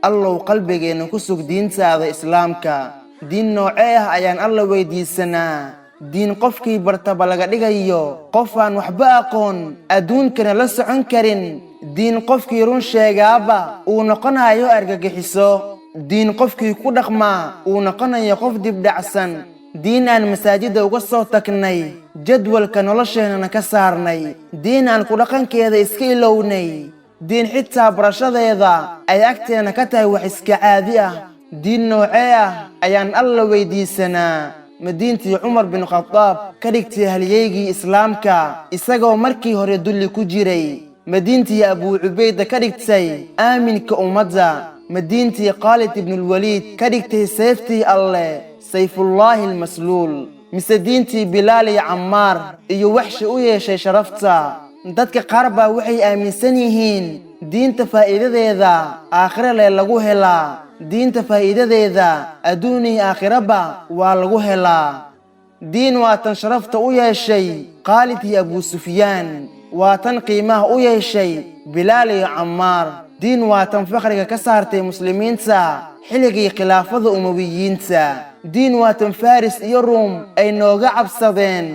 الله قلبينا كسوك دين ساذا إسلامك دين نوعيه أيان الله ويديسنا دين قفكي برتبالغا ديغايو قفان وحباقون أدون كنا لسعون كرين دين قفكي رون شيغابا ونقنايو أرغاقحيسو دين قفكي كودخما ونقنايو قف دبدعسن دين أن مساجد وقصو تكني جدول كنولشينا نكسارني دين أن كودخان كيدا إسكيلوني دين حتى برشاديدا أي أكتينا كتاي وحسك عادية دين نوعيه أيان الله ويديسنا مدينتي عمر بن الخطاب كدغتي هليغي اسلامكا اسغو markii hore dulli ku jiray مدينتي ابو عبيده كدغتي امين كأمدا مدينتي خالد بن الوليد كدغتي سيفتي الله سيف الله المسلول مسدينتي بلال عمار iyo وحش u yeeshay sharafta dadka qarba waxay aaminsan yihiin diinta faa'iidadeeda aakhire lagu helaa diinta faa'iidadeeda adduuni aakhiraba waa lagu helaa diin waatan sharafta u yeeshay Khalid iyo Abu Sufyaan waatan qiimaha u yeeshay Bilal iyo Ammar diin waatan fakhriga ka saartay muslimiinta xilligii khilaafada umawiyiinta diin waatan Faris iyo Rum ay nooga cabsadeen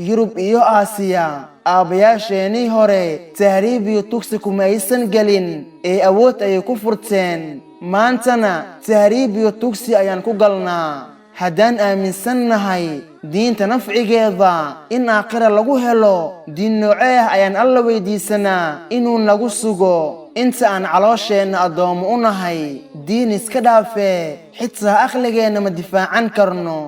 Yurub iyo Aasiya aabayaasheenii hore tahriib iyo tugsi kuma aysan galin ee awood ay ku furteen maantana tahriib iyo tugsi ayaan ku galnaa haddaan aaminsannahay diinta nafcigeeda in aakhira lagu helo diin noocee ayaan alla weydiisanaa inuu nagu sugo inta aan caloosheenna addoomo u nahay diin iska dhaafee xitaa aqligeena ma difaacan karno